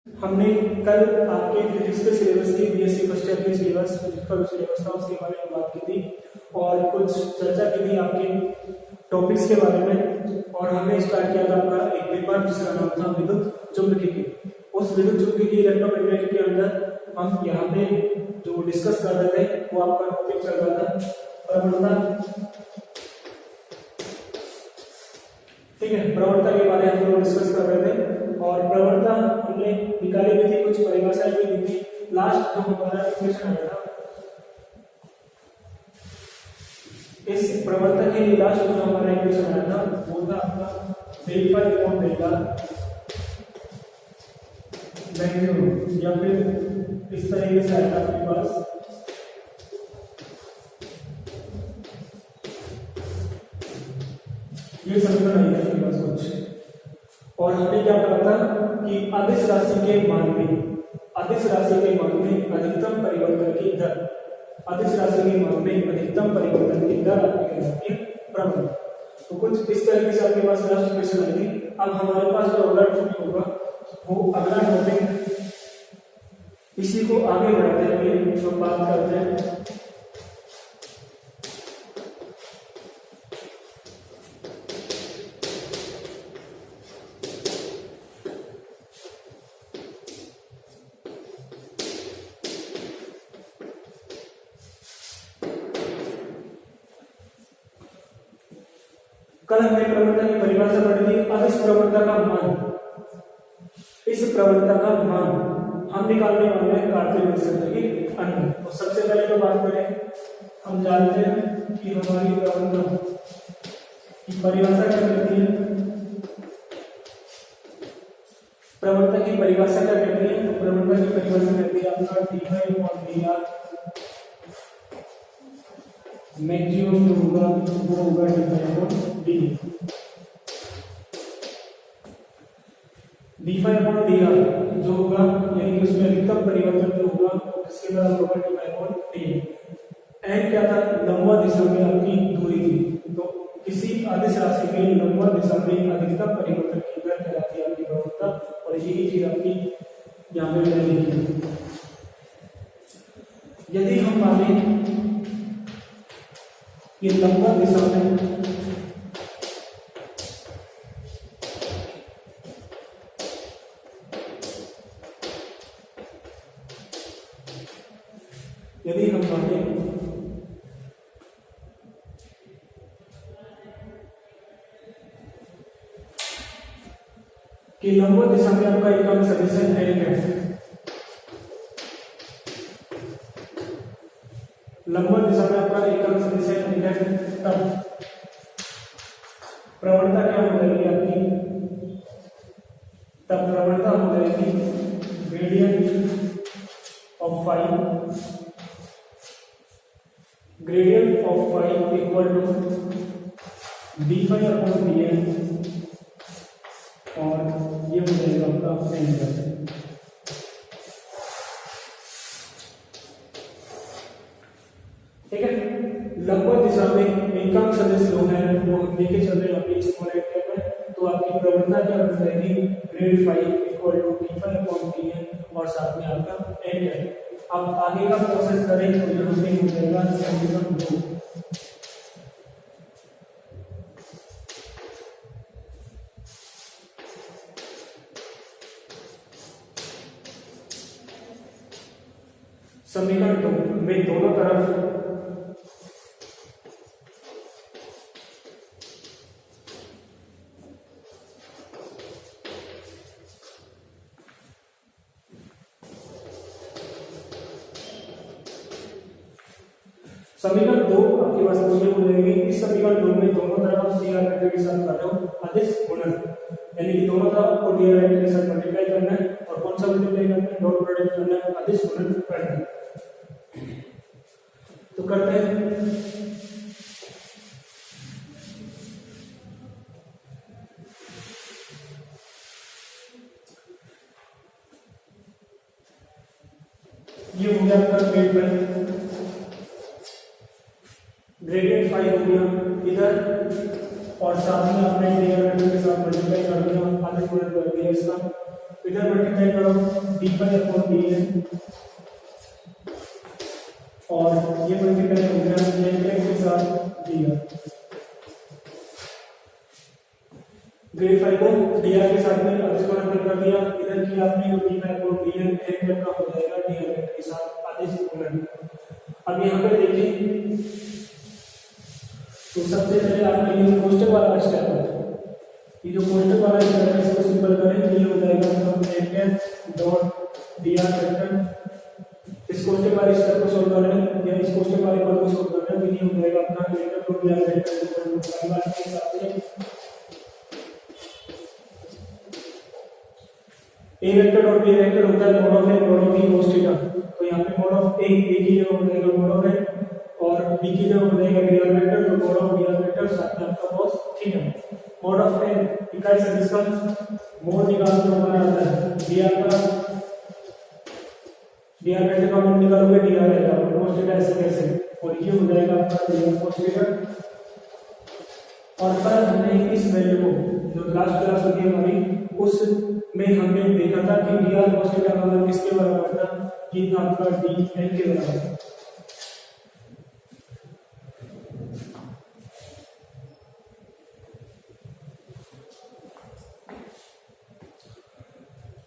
हमने कल आपके फिजिक्स के सिलेबस की बीएससी फर्स्ट ईयर के सिलेबस फिजिक्स का जो सिलेबस था उसके बारे में बात की थी और कुछ चर्चा की थी आपके टॉपिक्स के बारे में। और हमने स्टार्ट किया था आपका एक पेपर जिसका नाम था विद्युत चुंबकीय। उस विद्युत चुंबकीय इलेक्ट्रोमैग्नेटिक के अंदर हम यहाँ पे जो डिस्कस कर रहे थे वो आपका टॉपिक चल रहा था प्रवणता। ठीक है, प्रवणता के बारे में हम लोग डिस्कस कर रहे थे और प्रवणता हमने निकाली भी थी, कुछ परिभाषाएं भी दी थी। लास्ट जो हमारा इक्वेशन आया था इस प्रवणता के लिए लास्ट जो हमारा इक्वेशन आया था वो था आपका del pi upon delta maximum, या फिर इस तरीके से आया था आपके पास ये समीकरण आई है आपके पास कुछ। और हमने क्या कहा था कि अदिश राशि के मान में अधिकतम परिवर्तन की दर, अदिश राशि के मान में अधिकतम परिवर्तन की दर आपकी कहलाती है प्रवणता। तो कुछ इस तरीके से आपके पास लास्ट क्वेश्चन आई थी। अब हमारे पास जो अगला टॉपिक होगा वो अगला टॉपिक, इसी को आगे बढ़ाते हुए हम बात करते हैं कल हमने प्रवणता की परिभाषा पढ़ी थी। अब इस प्रवणता का मान हम निकालने वाले हैं कार्तीय विकर्ण की अंतर। तो सबसे पहले तो बात करें, हम जानते हैं कि हमारी प्रवणता की परिभाषा क्या कहती है। प्रवणता की परिभाषा क्या कहती है? तो प्रवणता की परिभाषा कहती है आपका d/dr मैक्सिमम जो होगा वो होगा d/dr जो होगा, यानी कि उसमें अधिकतम परिवर्तन जो होगा वो किसके बराबर होगा d/d। एन क्या था? लंबवत दिशा में आपकी दूरी थी। तो किसी अदिश राशि के लंबवत दिशा में अधिकतम परिवर्तन की दर कहलाती है आपकी प्रवणता। और यही चीज आपकी यहाँ पे मैंने लिखी है। यदि हम माने ये लंबवत दिशा में यदि हम माने कि लंबवत दिशा में आपका एकम सदिश है, लंबवत दिशा में आपका एकम सदिश है, तब प्रवणता क्या हो जाएगी आपकी? तब प्रवणता हो जाएगी gradient of phi equal to d/dn और ये हो जाएगा आपका एंगल। ठीक है, लंबवत दिशा में एकम सदिश जो है वो हम लेके चल रहे हैं आपके स्मॉल एरिया में। तो आपकी प्रवणता क्या हो जाएगी? Grade phi equal to d/dn और साथ में आपका एंगल। अब आगे का प्रोसेस करें तो यहाँ पे हो जाएगा समीकरण 2। समीकरण 2 में दोनों तरफ समीकरण 2 आपके पास ये हो जाएगी। इस समीकरण 2 में दोनों तरफ dr वेक्टर के साथ कर रहे हो अदिश गुणन, यानी कि दोनों तरफ को dr वेक्टर के साथ मल्टीप्लाई करना है। और कौन सा मल्टीप्लाई करना है? डॉट प्रोडक्ट करना है, अदिश गुणन करना है। तो करते हैं। ये हो गया आपका ग्रेडियंट फाई हो गया इधर, और साथ में आपने dr वेक्टर के साथ मल्टीप्लाई कर दिया, आधे गुणन कर दिया इसका। तो इधर मल्टीप्लाई करो d5/dn और ये मल्टीप्लाई हो गया n के साथ dr, ग्रेड 5 को dr के साथ में अधिकरण कर दिया, इधर की आपने d5/dn n का हो जाएगा dr के साथ आधे से गुणा। अब यहाँ पे देखिए तो सबसे पहले आपने ये कोष्टक वाला स्टेप है, ये जो कोष्टक वाला स्टेप है इसको सिंपल करें तो ये हो जाएगा n डॉट dr वेक्टर। इस कोष्टक वाले स्टेप को सॉल्व करें या इस कोष्टक वाले पद को सॉल्व करें तो ये हो जाएगा अपना वेक्टर डॉट dr वेक्टर के हिसाब से a वेक्टर और b वेक्टर होता है mod of a mod of b cos theta. तो यहाँ पे मॉड ऑफ a की जगह हो जाएगा मॉड ऑफ a और b की जगह हो जाएगा dr वेक्टर, तो मॉड ऑफ dr वेक्टर साथ में आपका cos theta. Mod of n इकाई सदिश का मोड निकाल तो हमारा आता है dr का, dr वेक्टर का मोड निकालोगे dr रहेगा cos थीटा ऐसे कैसे, और ये हो जाएगा आपका dr cos थीटा। और पर हमने इस वैल्यू को जो लास्ट क्लास होगी हमारी उस में हमने देखा था कि dr cos थीटा का मान किसके बराबर था, ये था आपका dn के बराबर।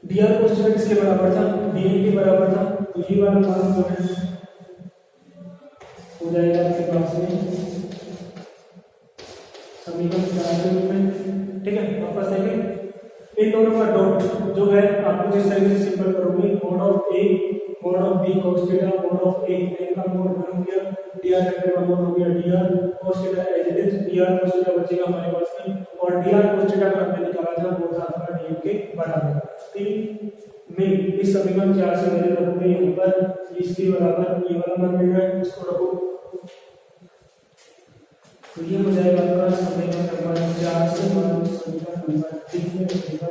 dr cos थीटा किसके बराबर था, dn के बराबर था, तो ये वाला मान जो है हो जाएगा आपके पास में समीकरण 4 के रूप में। ठीक है, वापस देखें इन दोनों का डॉट जो है आपको जिस तरीके से सिंपल करोगे mod of a mod of b cos theta mod of a n का मॉड बन गया, dr वेक्टर का मॉड हो गया dr cos theta as it is, dr cos theta बचेगा हमारे पास में, और dr cos थीटा का हमने निकाला था वो था आपका dn के बराबर। ठीक, मैं इस समीकरण 4 से वैल्यू रखूंगा यहाँ पर इसके बराबर ये वाला मान मिल रहा है, इसको रखो तो ये हो जाएगा आपका समीकरण नंबर 4 से समीकरण नंबर 3 में रखेगा।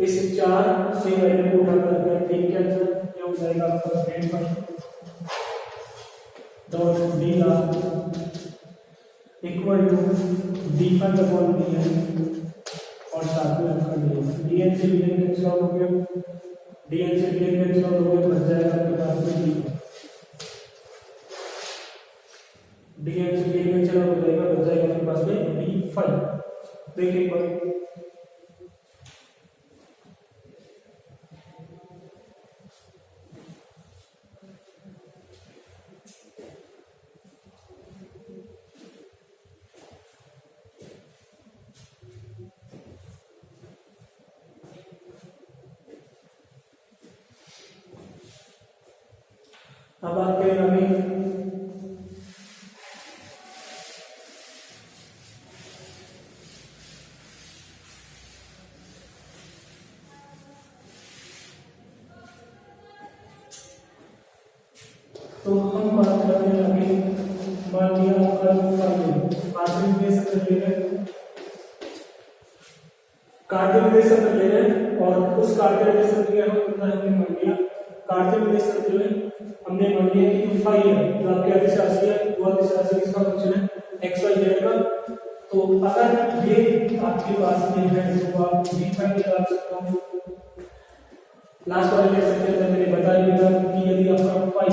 इस 4 से वैल्यू को उठा करके 3 के आंसर ये हो जाएगा आपका grad 5 dot dr equal to d5/dn और साथ में आपका dn से dn कैंसिल आउट हो गया, dn से dn कैंसिल आउट हो गया, बच जाएगा आपके पास में dn से dn कैंसिल आउट हो जाएगा, बच जाएगा आपके पास में d5। देखिए एक बार अब आपके अभी तो हम बात कर रहे हैं अभी मान लिया आपका कार्टेल रिलेशन ले रहे हैं और उस कार्टेल रिलेशन के हम कितना हमने मान लिया, कार्टेल रिलेशन जो है हमने मान लिया कि फाई है जो आपके आदेश राशि है, वो आदेश राशि किसका फंक्शन है एक्स वाई जेड का। तो अगर ये आपके पास में है तो आप d5 निकाल सकते हो। लास्ट वाले लेक्चर के अंदर मैंने बताया था कि यदि आपका फाई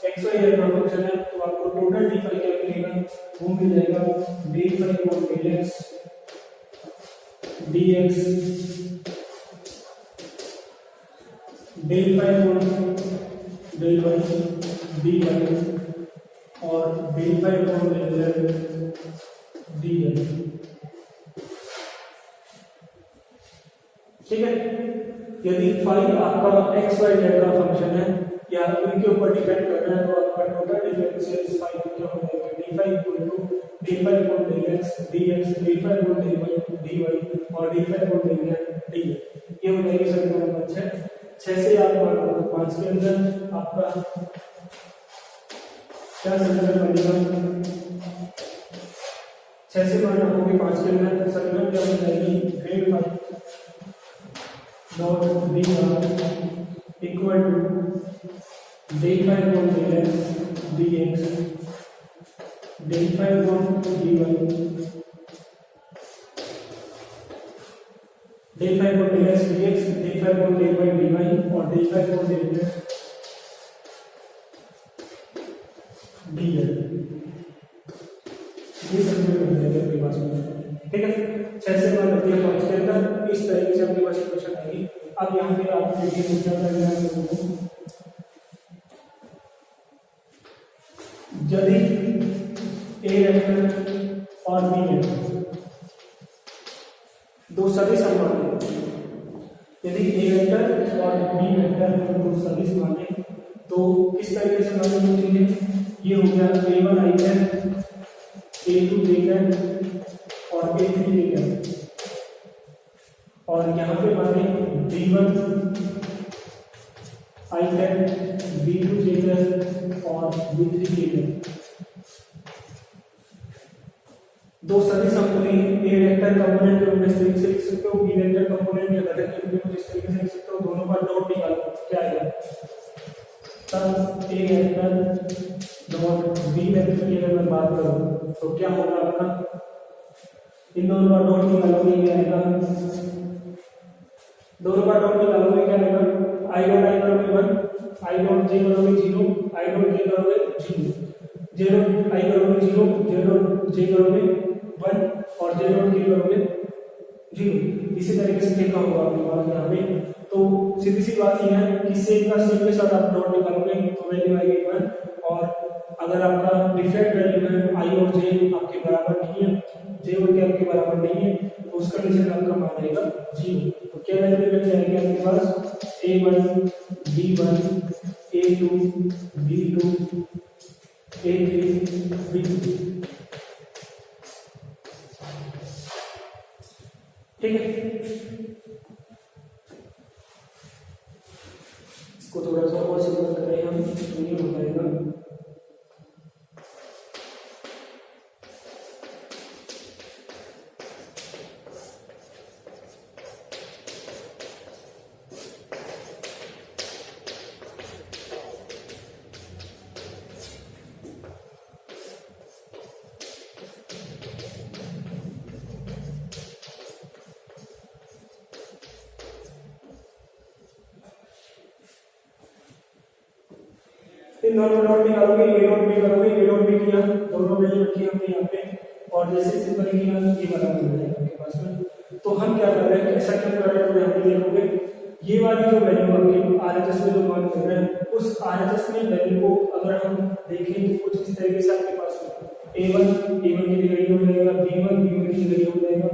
एक्स वाई जेड का फंक्शन है तो आपको टोटल d5 क्या मिलेगा, वो मिल जाएगा d5 dx dx d5 del y dy और d5 del z dz। ठीक है, यदि फाई आपका एक्स वाई जेड का फंक्शन है या उनके ऊपर डिपेंड कर रहा है तो आपका टोटल डिफरेंशियल इस फाई क्या हो जाएगा d5 del x dx d5 del y dy और d5 del z dz। ये हो जाएगी समीकरण नंबर 6 से आप 5 के अंदर आपका क्या समीकरण बनेगा, 6 से मान रखोगे 5 के अंदर समीकरण क्या हो जाएगी grad 5 dot dr equal to d5 del x dx d5 dy del phi upon del x dx, del phi upon del y dy और del phi upon del z dz। ये समीकरण बन जाएगा आपके पास में, ठीक है। 6 से बात करते हैं 5 के अंदर, इस तरीके से आपके पास क्वेश्चन आएगी। अब यहाँ पे आप देखिए दूसरा करना, यदि ए वेक्टर और बी वेक्टर दो सदिश माने, यदि ए वेक्टर और बी वेक्टर दो सदिश माने तो किस तरीके से माने वो चीजें, ये हो गया a1 i cap, a2 j cap और a3 j कैप, और यहाँ पे माने b1 i cap, b2 j cap और b3 j कैप। दो सदिश कंपोनेंट ए वेक्टर कंपोनेंट के रूप में इस तरीके से लिख सकते हो, बी वेक्टर कंपोनेंट या घटक के रूप में इस तरीके से लिख सकते हो। दोनों का डॉट निकालो, क्या आएगा, तब ए वेक्टर डॉट बी वेक्टर की अगर मैं बात करूं तो क्या होगा आपका, इन दोनों का डॉट निकालोगे क्या आएगा, दोनों का डॉट निकालोगे क्या आएगा, आई डॉट आई करोगे 1, आई डॉट जे करोगे 0, आई डॉट के करोगे 0, जे डॉट आई करोगे 0, जे डॉट जे करोगे 1 और जे डॉट के करोगे 0। इसी तरीके से क्या होगा आपके पास यहाँ पे। तो सीधी सी बात यह है कि सेम का सेम के साथ आप डॉट निकालोगे तो वैल्यू आएगी 1, और अगर आपका डिफरेंट वैल्यू है आई और जे आपके बराबर नहीं है, जे और के आपके बराबर नहीं है, तो उस कंडीशन में आपका मान आएगा 0। तो क्या वैल्यू बन जाएगी आपके पास, a1 b1 a2 b2 a3 b2, ठीक है। इसको थोड़ा सा और सिंपल करें हम, तो ये हो जाएगा इन दोनों डॉट निकालोगे, ए डॉट बी करोगे, ए डॉट बी किया, दोनों वैल्यू रखी हमने यहाँ पे, और जैसे सिंपल किया ये बराबर हो जाएगा आपके पास में। तो हम क्या कर रहे हैं, ऐसा क्यों कर रहे हैं, तो यहाँ पे देखोगे ये वाली जो वैल्यू आपके आरएचएस में जो मान कर रहे हैं, उस आरएचएस में वैल्यू को अगर हम देखें तो कुछ इस तरीके से आपके पास a1 की वैल्यू हो जाएगा, b1 की वैल्यू हो जाएगा,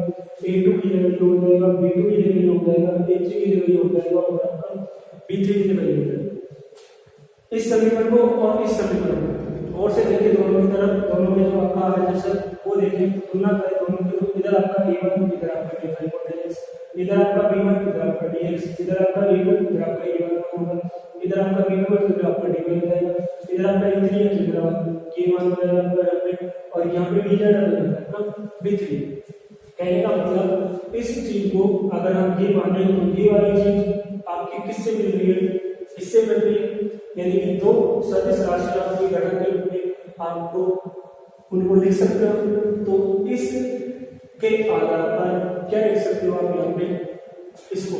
a2 की वैल्यू हो जाएगा, b2 की वैल्यू हो जाएगा, a3 की वैल्यू हो जाएगा और आपका b3 की वैल्यू हो जाएगा। इस समीकरण को और इस समीकरण को और से देखिए, दोनों की तरफ, दोनों में जो आपका आरएचएस है वो देखिए, तुलना करें दोनों की, तो इधर आपका a1 इधर आपका d5 और dx, इधर आपका b1 इधर आपका dx, इधर आपका a2 इधर आपका a1 होगा, इधर आपका b2 है इधर आपका dy हो जाएगा, इधर आपका a3 है इधर आपका k1 हो जाएगा, और यहाँ पे dz आ जाएगा b3। कहने का मतलब इस चीज को अगर हम ये माने तो ये वाली चीज आपकी किससे मिल रही है, इससे मिल रही है, यानी कि दो सदिश राशि आपके घटक के रूप में आपको उनको लिख सकते हो। तो इस के आधार पर क्या लिख सकते हो आप यहाँ पे, इसको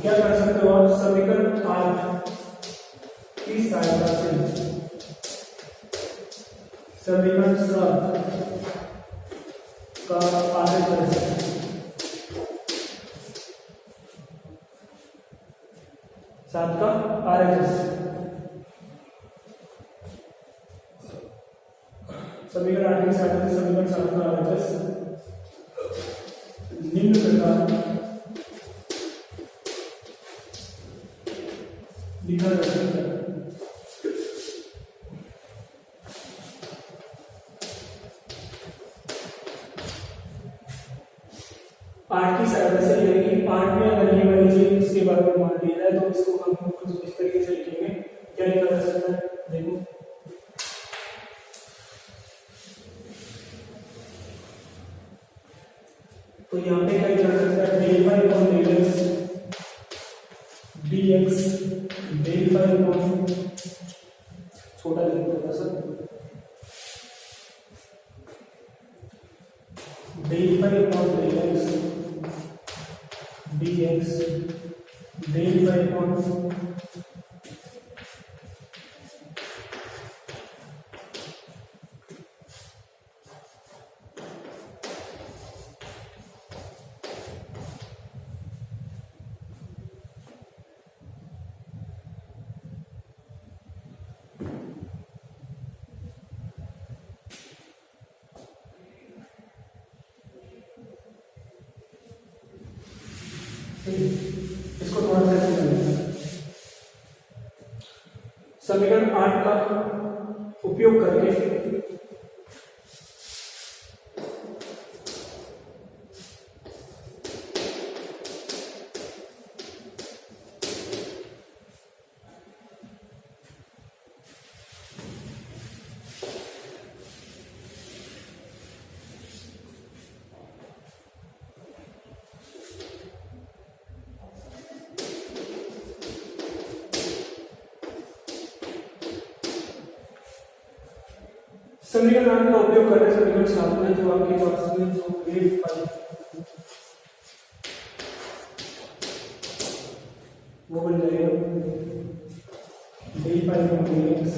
क्या कर सकते हो आप, समीकरण 8 की सहायता से समीकरण 7 का आरएचएस, सात का आरएचएस, समीकरण 8 की सहायता से समीकरण 7 का आरएचएस निम्न प्रकार लिखा जा सकता है। आठ की सहायता से, यानी कि आठ में अगर ये वाली चीज इसके बारे में मान लिया जाए तो इसको हम कुछ इस तरीके से लिखेंगे, क्या लिखा जा सकता है, देखो तो यहाँ पे क्या लिखा जा सकता है, del phi upon del x dx, del phi थोड़ा सा del phi upon del x dx del phi upon इसको थोड़ा सा ऐसे करें। समीकरण 8 का उपयोग करके समीकरण 8 का उपयोग करने से समीकरण 7 में जो आपके पास में जो ग्रेड फाई वो बन जाएगा del phi upon dx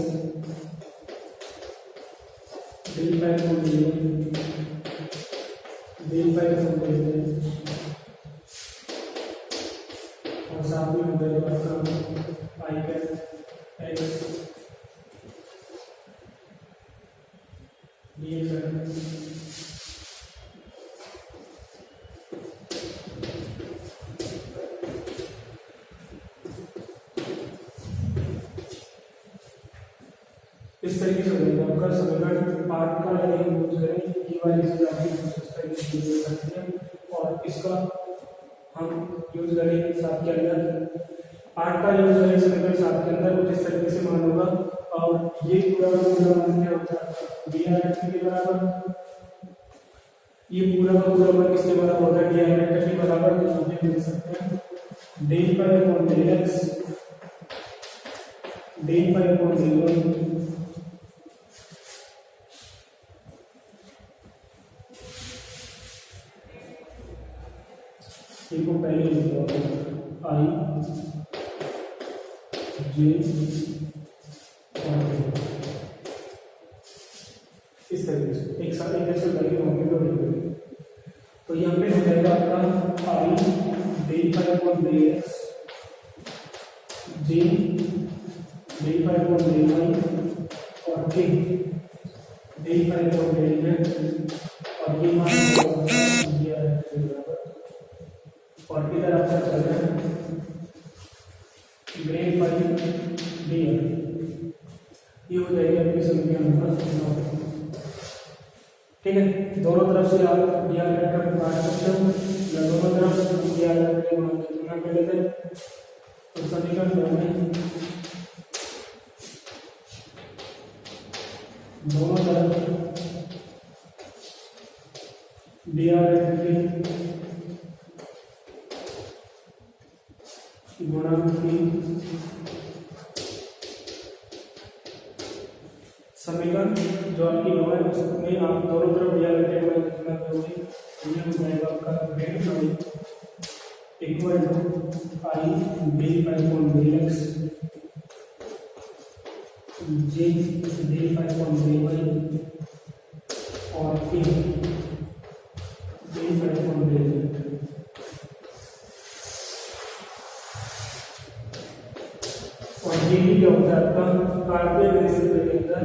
del phi upon dy del phi upon dz और साथ में हो जाएगा आपका i कैप x इस तरीके से बनेगा आपका समीकरण 8 का यदि हम यूज करें ये वाली चीज आपकी इस तरीके से यूज करते हैं और इसका हम यूज करें 7 के अंदर 8 का यूज करें समीकरण 7 के अंदर कुछ इस तरीके से मान होगा और ये पूरा मान क्या होता है डी आर के बराबर ये पूरा का पूरा मान किसके बराबर होता है डी आर के बराबर तो हम लिख सकते हैं del phi upon del x del phi upon del y को पहले आई जे इस तरीके से एक साथ एक ऐसे करके मॉडल तो यहाँ पे हो जाएगा आपका आई del phi upon del x J del phi upon del y और के del phi upon del z और ये मान दिया है और इधर आपका चल रहा है ग्रेड फाई डी ये हो जाएगी आपकी समीकरण नंबर 9। ठीक है दोनों तरफ से आप डी आर वेक्टर को काट सकते हो या दोनों तरफ डी आर वेक्टर के मान की तुलना कर लेते हैं तो समीकरण में दोनों तरफ डी आर वेक्टर की गुणा की समीकरण जो आपकी 9 है उसमें आप दोनों तरफ दिया गया है कितना करोगे ये हो जाएगा आपका grad phi equal to I del phi upon del x J del phi upon del y और के del phi upon del z और ये ही क्या होता है आपका कार्बन रेसिपी के अंदर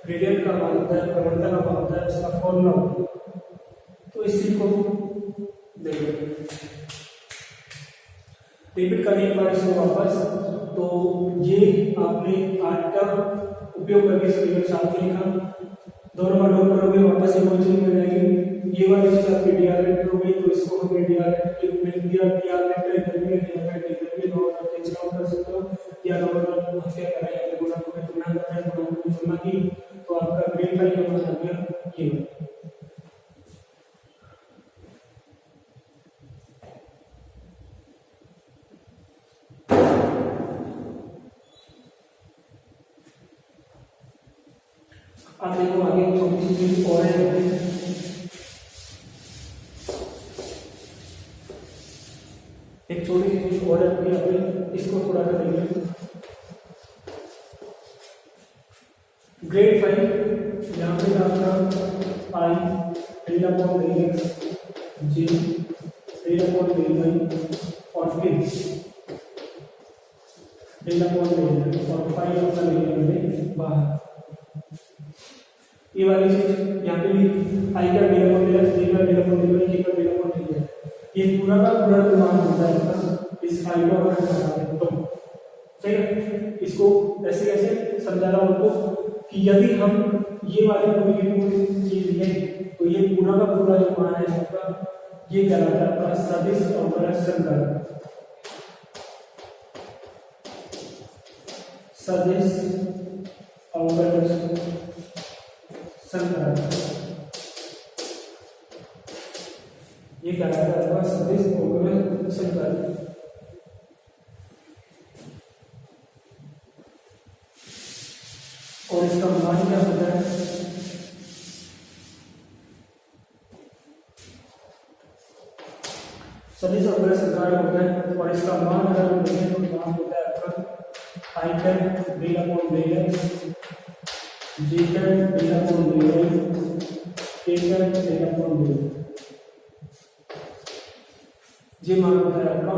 ग्रेडियंट का मान होता है प्रवणता का मान होता है उसका फॉर्मूला होता है तो इस चीज को देखिए रिपीट करिए एक बार इसको वापस तो ये आपने 8 का उपयोग करके समीकरण 7 में लिखा दोनों बार डॉट करोगे वापस एक और चीज मिल जाएगी ये वाली चीज आपकी डीआर वेक्टर हो गई तो इसको हम डीआर वेक्टर मिल दिया डीआर वेक्टर इधर भी डीआर वेक्टर इधर भी दोनों तरफ चेंज आउट कर सकते हो या दोनों तरफ क्या करें या गुणा को तुलना करते हैं दोनों की तुलना की तो आपका ग्रेड फाई का मान आ गया ये आप देखो आगे छोटी सी चीज और है, एक छोटी सी चीज और है, इसको थोड़ा सा देखिए। ग्रेड 5 यहाँ पे आपका आई डेल अपॉन डेल एक्स जी डेल अपॉन डेल वाई और फिर डेल अपॉन डेल एक्स और 5 अपना लेंगे बाहर। ये वाली चीज यहाँ पे भी आई का डेल अपॉन डेल एक्स, जी का डेल अपॉन डेल वाई, के का डेल अपॉन डेल एक्स, ये पूरा का पूरा जो मान होता है आपका इस फाइल को अगर हटा दें तो सही है। इसको ऐसे कैसे समझा रहा हूं आपको कि यदि हम ये वाली पूरी की पूरी चीज लें तो ये पूरा का पूरा जो मान है आपका ये कहलाता है आपका सदिश अवकलज संकलन। सदिश अवकलज संकलन ये कहलाता है आपका सदिश अवकलज संकलन। और इसका मान क्या होता है? सदिश अवकलज संकलन होता है और इसका मान अगर हम देखें तो मान होता है आपका I cap del upon del x, ji cap del upon del Y, K cap del upon del. ये मान होता है आपका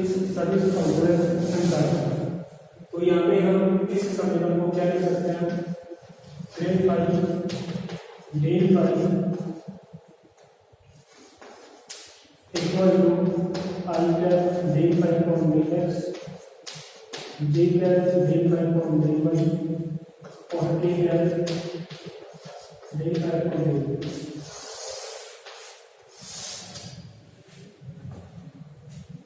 इस सदिश अवकलज संकलन। तो यहाँ पे हम इस समीकरण को क्या लिख सकते हैं? Grad 5 del 5 equal to I cap del 5 upon del x, ji cap del 5 upon del Y और K cap del 5 upon del.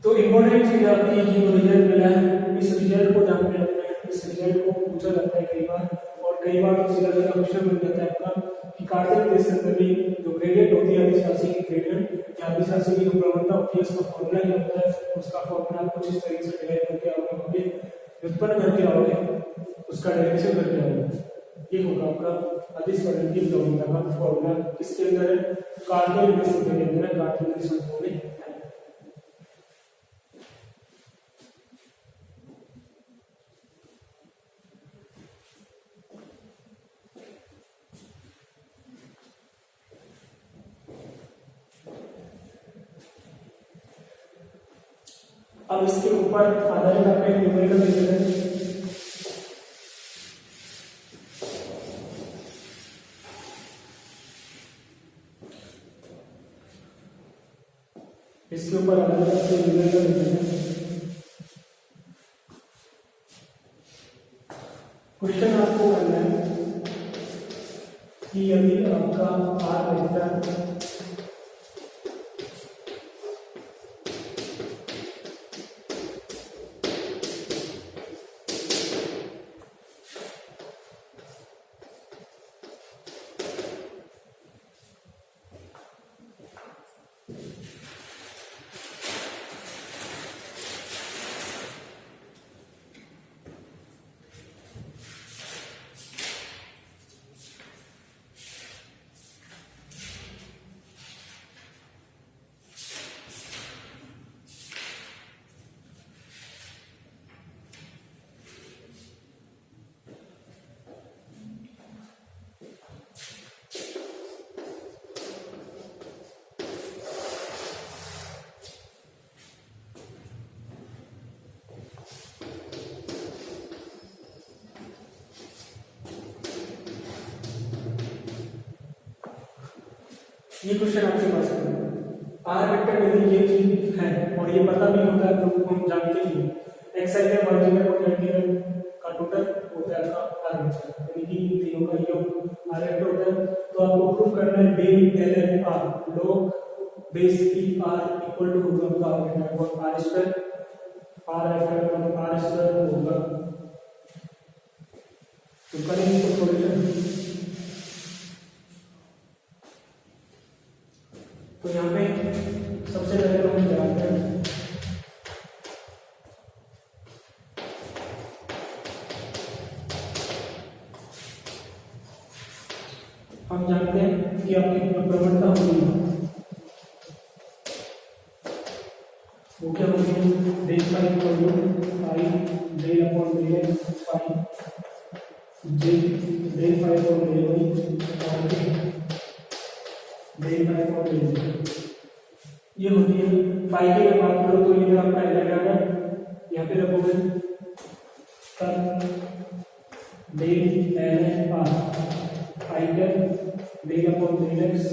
तो इम्पोर्टेंट चीज आपकी ये जो रिजल्ट मिला है, इस रिजल्ट को ध्यान में रखना है। इस रिजल्ट को पूछा जाता है कई बार, और कई बार इसी तरह का क्वेश्चन बन जाता है आपका कि कार्टेशियन केस के अंदर भी जो ग्रेडियंट होती है अदिश राशि की ग्रेडियंट या अदिश राशि की जो प्रवणता होती है उसका फॉर्मूला क्या होता है, उसका फॉर्मूला कुछ इस तरीके से डिराइव करके आओगे, व्युत्पन्न करके आओगे, उसका डेरिवेशन करके आओगे। ये होगा आपका अदिश फलन की प्रवणता का फॉर्मूला। किसके अंदर है? कार्टेशियन केस के अंदर है, कार्टेशियन केस में है। अब इसके ऊपर आधारित आपका एक न्यूमेरिकल दे देते हैं। इसके ऊपर आधारित आपके न्यूमेरिकल दे देते हैं। क्वेश्चन आपको करना है कि यदि आपका आर वेक्टर ये क्वेश्चन आपके पास है। आर वेक्टर यदि ये चीज है और ये पता भी होता है तो हम जानते ही एक्स आई है वाई है और जेड का टोटल होता है आपका आर वेक्टर, यानी कि इन तीनों का योग आर वेक्टर होता है। तो आपको प्रूव करना है del L F R log base P R equal to होगा आपका R vector R square, R vector R square होगा। तो करेंगे तो सॉल्यूशन। तो यहाँ पे सबसे पहले तो हम जानते हैं हम जानते हैं कि आपकी प्रवणता होगी वो क्या होगी, del phi equal to phi del upon del x phi J del phi upon del Y और del phi upon del J, ये होती है। फाई की अगर बात करो तो ये आपका एलएनआर है, यहाँ पे रखोगे तब del N R phi cap del upon del X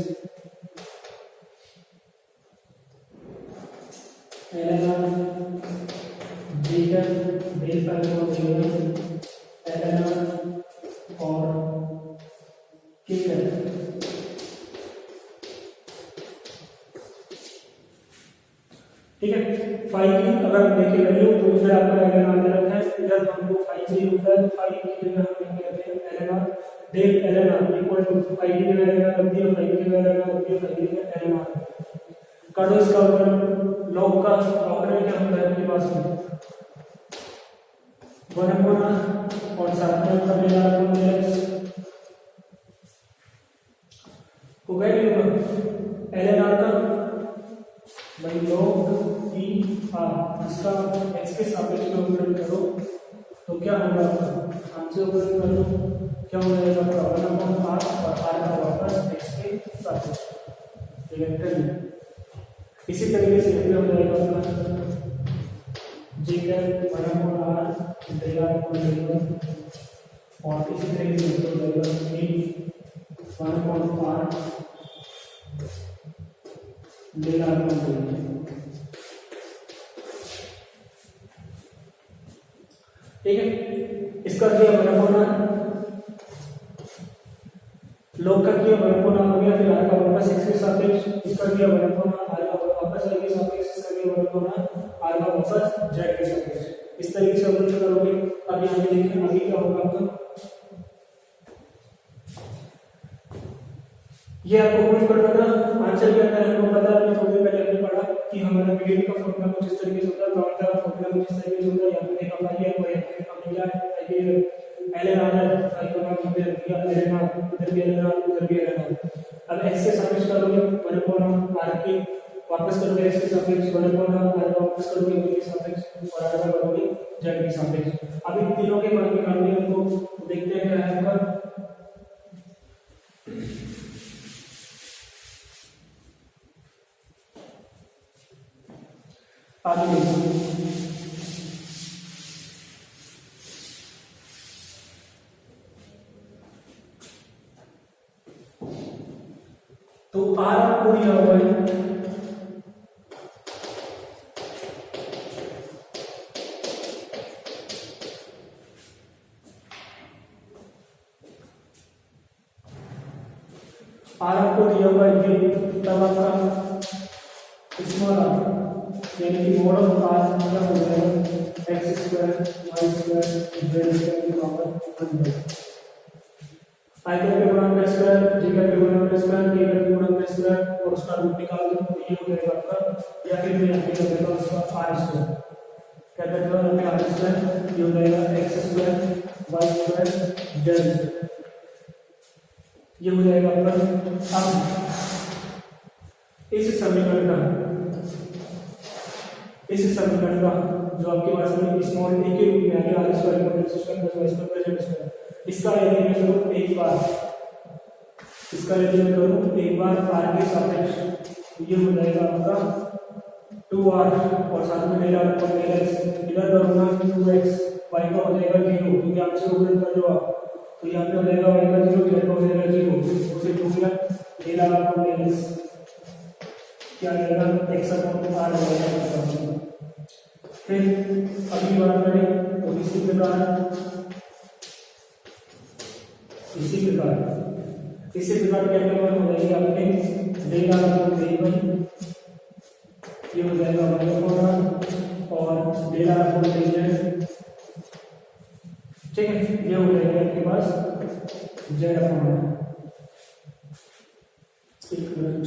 LNR J cap del phi upon del Y LNR और के कैप। ठीक है, फाई की अगर देखिए वैल्यू तो इधर आपका एलएनआर दे रखा है, इधर हमको फाई चाहिए होता है, फाई की जगह हम कहते हैं एलएनआर डेल एलएनआर इक्वल टू फाई की जगह एलएनआर रख दिया, फाई की जगह एलएनआर रख दिया, फाई की जगह एलएनआर कर दो। इसका ऊपर लॉग का ऑपरेटर क्या होता है आपके पास में 1 अपॉन और साथ में का एलएनआर अपॉन एक्स को वैल्यू होगा एलएनआर का भाई log ई आर, इसका x के सापेक्ष में अवकलन करो तो क्या होगा, आंसर अवकलन करो क्या हो जाएगा आपका 1 अपॉन आर और आर का वापस x के सापेक्ष इलेक्ट्रॉन। इसी तरीके से ये हो जाएगा अपना J cap 1 upon R del R upon del Y और इसी तरीके से हो जाएगा कि 1 upon R del R upon del Y. ठीक है, इसका किया 1 अपॉन आर, लॉग का किया 1 अपॉन आर हो गया, फिर आर का वापस x के सापेक्ष, इसका किया 1 अपॉन आर का वापस y के सापेक्ष, इसका किया 1 अपॉन आर का वापस z के सापेक्ष। इस तरीके से अवकलन करोगे। अब यहाँ पे देखिए आगे क्या होगा आपका, ये आपको प्रूफ करना था। आंसर के अंदर हमको पता है, थोड़ी देर पहले हमने पढ़ा कि हमारा मीडियम का फॉर्मूला कुछ इस तरीके से होता है, प्रवणता का फॉर्मूला कुछ इस तरीके से होता है। यहाँ पे देखा फाई है, कोई हमने क्या है एलएनआर है, फाई का मान हमने रख दिया एलएनआर, उधर भी एलएनआर उधर भी एलएनआर। अब x के सापेक्ष करोगे 1 अपॉन आर के वापस करोगे x के सापेक्ष 1 अपॉन आर का वापस करोगे y के सापेक्ष और आर का करोगे z के सापेक्ष। अब इन तीनों के मान निकालने हैं, तो देखते हैं क्या है आपका। आगे देखिए तो आर आपको दिया हुआ है आर आपको दिया हुआ है ये तब आपका स्मॉल आर यानी कि मॉड ऑफ आर क्या हो जाएगा x square y square z square की पावर 100। आई का गुणा स्क्वायर जी का गुणा स्क्वायर के का गुणा स्क्वायर और उसका रूट निकाल दो तो ये हो जाएगा आपका, या फिर मैं यहाँ पे कर देता हूँ उसका आर स्क्वायर, क्या करते हो यहाँ पे आर स्क्वायर ये हो जाएगा x square y square z square, ये हो जाएगा आपका। अब इस समीकरण का जो आपके पास में स्मॉल a के रूप में आ गया आर स्क्वायर का x square plus y square plus z square, इसका यदि मैं करूं एक बार आर के सापेक्ष ये हो जाएगा आपका 2r और साथ में डेल आर और डेल एक्स, इधर करूंगा 2x y का हो जाएगा 0 क्योंकि आपसे ऊपर कर दो आप, तो यहाँ पे हो जाएगा y का 0 z का हो जाएगा 0, उसे 2 मिला डेल आर और डेल एक्स क्या आएगा x अपॉन r हो जाएगा। फिर अगली बात करें तो इसी प्रकार क्या हो जाएगी आपके del R upon del y, ये हो जाएगा y अपॉन r और del R upon del z, ठीक है, ये हो जाएगा आपके पास z अपॉन r। एक मिनट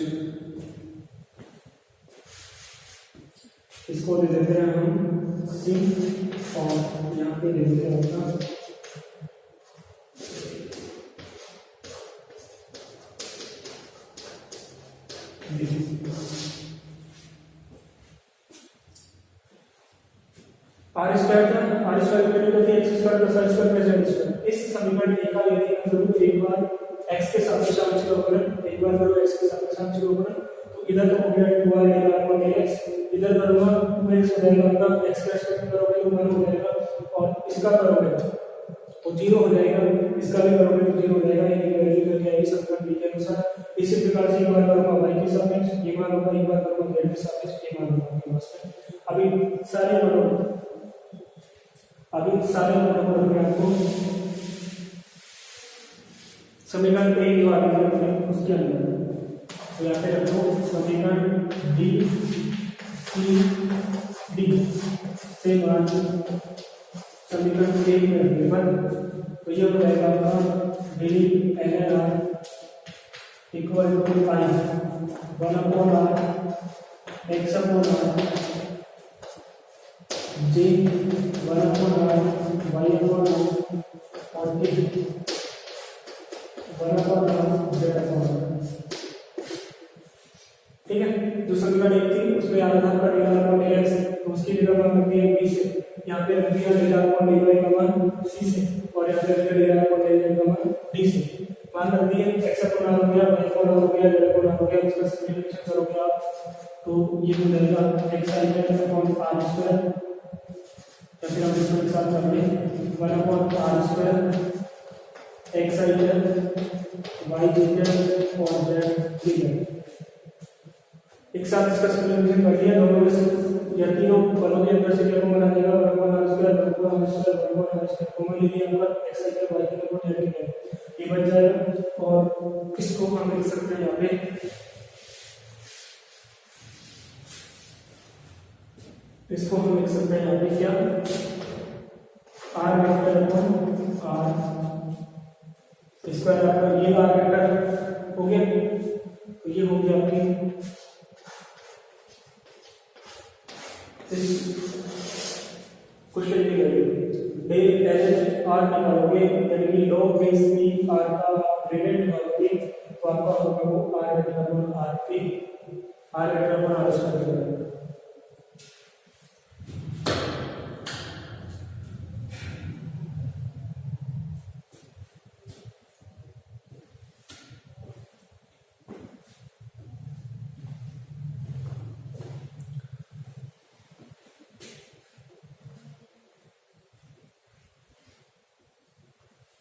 इसको दे देते हैं हम c और यहाँ पे दे देते हैं अपना आर स्क्वायर था, आर स्क्वायर की वैल्यू होती है x square plus r square plus z square. इस समीकरण ए का यदि हम करूं एक बार x के सापेक्ष आंशिक अवकलन, एक बार करो x के सापेक्ष आंशिक अवकलन, तो इधर तो हो गया 2y डिवाइड बाय x, इधर करूंगा 2x हो जाएगा, आपका x का स्क्वायर करोगे तो 1 हो जाएगा, और इसका करोगे तो 0 हो जाएगा, इसका भी करोगे तो 0 हो जाएगा। ये वैल्यू करके आएगी समीकरण बी के अनुसार। इसी प्रकार से एक बार करूंगा y के सापेक्ष, एक बार होगा, एक बार करूंगा z के सापेक्ष, एक बार होगा आपके पास में। अभी सारे करो, अभी सारे करोगे आपको समीकरण ए की बात करते हैं उसके अंदर, तो यहाँ पे रखो समीकरण डी सी डी से मान समीकरण ए में रखने पर तो ये हो जाएगा आपका D N N R equal to I 1/r x/r J 1/r y/r और डी 1/r z/r। ठीक है, जो समीकरण एक थी उसमें आधार का डेल्टा अपॉन x, तो उसकी जगह मान रख दिया b से, यहाँ पे रख दिया डेल्टा अपॉन dy का मान c से, और यहाँ पे रख दिया डेल्टा अपॉन dz का मान d से। मान रख दिए x/r हो गया, y/r हो गया, z/r हो गया, इसका सिंपलीफिकेशन करोगे आप तो ये हो जाएगा x/r अपॉन r स्क्वायर, या फिर हम इसको एक साथ कर लें 1/r स्क्वायर x/r y/z और z/z। एक साथ इसका सिंपलीफिकेशन कर दिया, दोनों में या तीनों पदों के अंदर से क्या कॉमन आ जाएगा, 1/r square 1/r square common ले लिया आपका x/r y/z ये बच जाएगा। और इसको हम लिख सकते हैं यहाँ पे, इसको हम लिख सकते हैं यहाँ पे क्या, r vector upon r square, आपका ये r वेक्टर हो गया, तो ये हो गया आपकी इस क्वेश्चन की वैल्यू डेल एल आर निकालोगे, यानी कि लॉग बेस की r का ग्रेडियंट निकालोगे, तो आपका होगा वो r vector upon r p, r vector upon r square